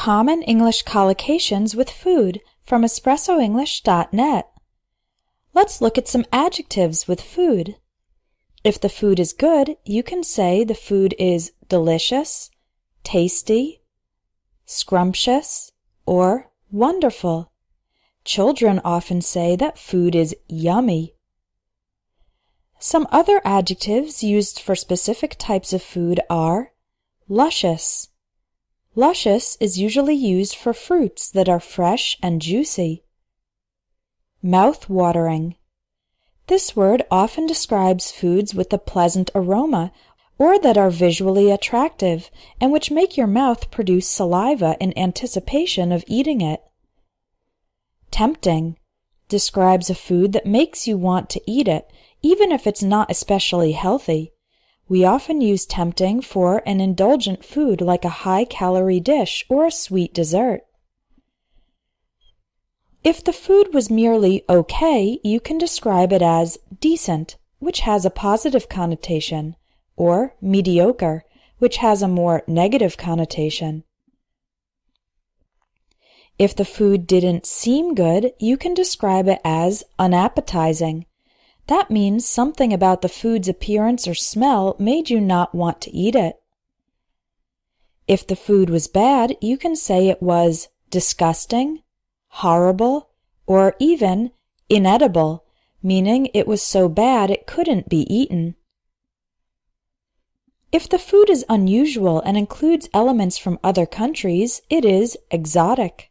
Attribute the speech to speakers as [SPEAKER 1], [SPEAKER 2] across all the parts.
[SPEAKER 1] Common English Collocations with Food from espressoenglish.net. Let's look at some adjectives with food. If the food is good, you can say the food is delicious, tasty, scrumptious, or wonderful. Children often say that food is yummy. Some other adjectives used for specific types of food are luscious. Luscious is usually used for fruits that are fresh and juicy. Mouth-watering. This word often describes foods with a pleasant aroma or that are visually attractive and which make your mouth produce saliva in anticipation of eating it. Tempting describes a food that makes you want to eat it, even if it's not especially healthy. We often use tempting for an indulgent food like a high-calorie dish or a sweet dessert. If the food was merely okay, you can describe it as decent, which has a positive connotation, or mediocre, which has a more negative connotation. If the food didn't seem good, you can describe it as unappetizing. That means something about the food's appearance or smell made you not want to eat it. If the food was bad, you can say it was disgusting, horrible, or even inedible, meaning it was so bad it couldn't be eaten. If the food is unusual and includes elements from other countries, it is exotic.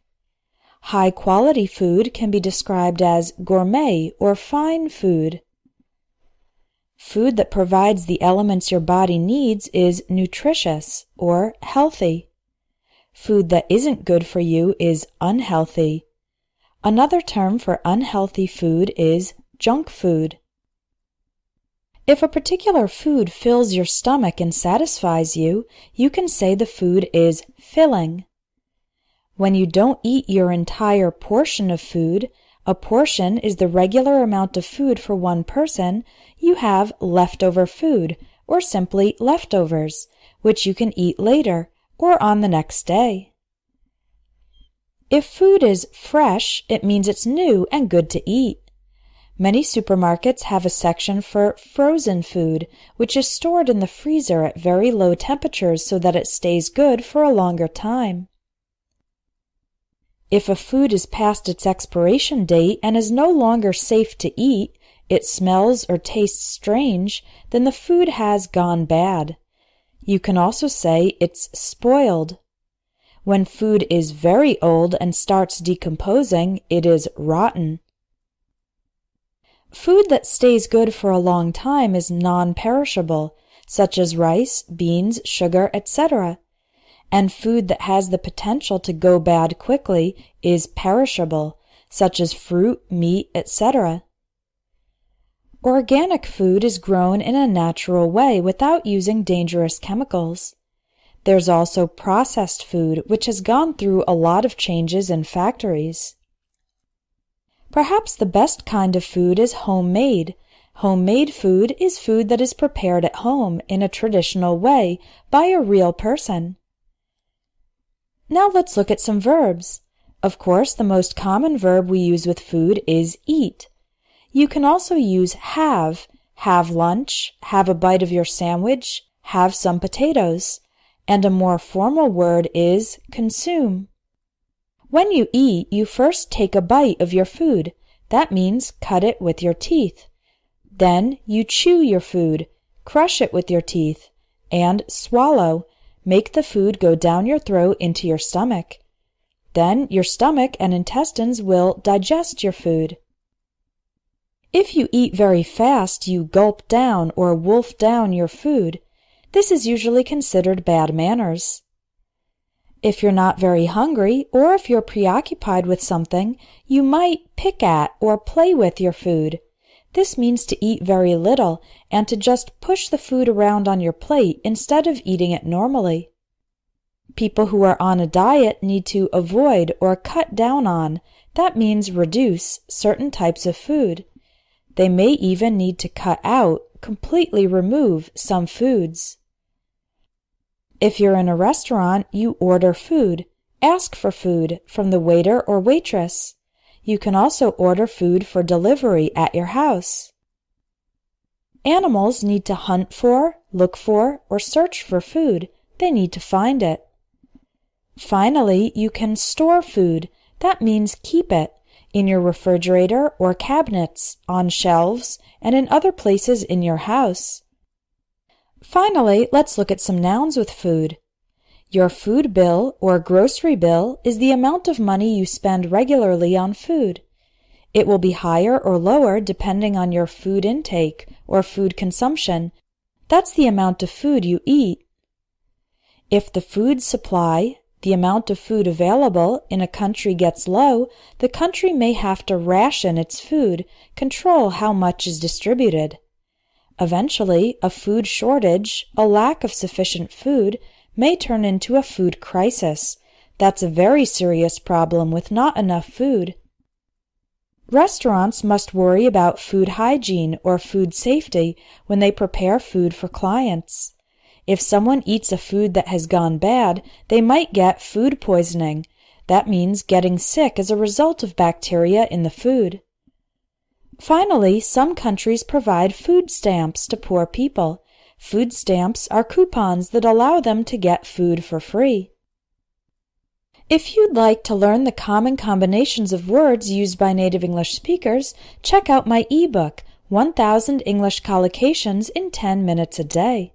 [SPEAKER 1] High-quality food can be described as gourmet or fine food. Food that provides the elements your body needs is nutritious or healthy. Food that isn't good for you is unhealthy. Another term for unhealthy food is junk food. If a particular food fills your stomach and satisfies you, you can say the food is filling. When you don't eat your entire portion of food, a portion is the regular amount of food for one person, you have leftover food, or simply leftovers, which you can eat later or on the next day. If food is fresh, it means it's new and good to eat. Many supermarkets have a section for frozen food, which is stored in the freezer at very low temperatures so that it stays good for a longer time. If a food is past its expiration date and is no longer safe to eat, it smells or tastes strange, then the food has gone bad. You can also say it's spoiled. When food is very old and starts decomposing, it is rotten. Food that stays good for a long time is non-perishable, such as rice, beans, sugar, etc. And food that has the potential to go bad quickly is perishable, such as fruit, meat, etc. Organic food is grown in a natural way without using dangerous chemicals. There's also processed food, which has gone through a lot of changes in factories. Perhaps the best kind of food is homemade. Homemade food is food that is prepared at home in a traditional way by a real person. Now let's look at some verbs. Of course, the most common verb we use with food is eat. You can also use have lunch, have a bite of your sandwich, have some potatoes. And a more formal word is consume. When you eat, you first take a bite of your food. That means cut it with your teeth. Then you chew your food, crush it with your teeth, and swallow. Make the food go down your throat into your stomach. Then your stomach and intestines will digest your food. If you eat very fast, you gulp down or wolf down your food. This is usually considered bad manners. If you're not very hungry, or if you're preoccupied with something, you might pick at or play with your food. This means to eat very little and to just push the food around on your plate instead of eating it normally. People who are on a diet need to avoid or cut down on, that means reduce, certain types of food. They may even need to cut out, completely remove some foods. If you're in a restaurant, you order food, Ask for food from the waiter or waitress. You can also order food for delivery at your house. Animals need to hunt for, look for, or search for food. They need to find it. Finally, you can store food. That means keep it in your refrigerator or cabinets, on shelves, and in other places in your house. Finally, let's look at some nouns with food. Your food bill or grocery bill is the amount of money you spend regularly on food. It will be higher or lower depending on your food intake or food consumption. That's the amount of food you eat. If the food supply, the amount of food available in a country gets low, the country may have to ration its food, control how much is distributed. Eventually, a food shortage, a lack of sufficient food, may turn into a food crisis. That's a very serious problem with not enough food. Restaurants must worry about food hygiene or food safety when they prepare food for clients. If someone eats a food that has gone bad, they might get food poisoning. That means getting sick as a result of bacteria in the food. Finally, some countries provide food stamps to poor people. Food stamps are coupons that allow them to get food for free. If you'd like to learn the common combinations of words used by native English speakers, check out my ebook, 1000 English Collocations in 10 Minutes a Day.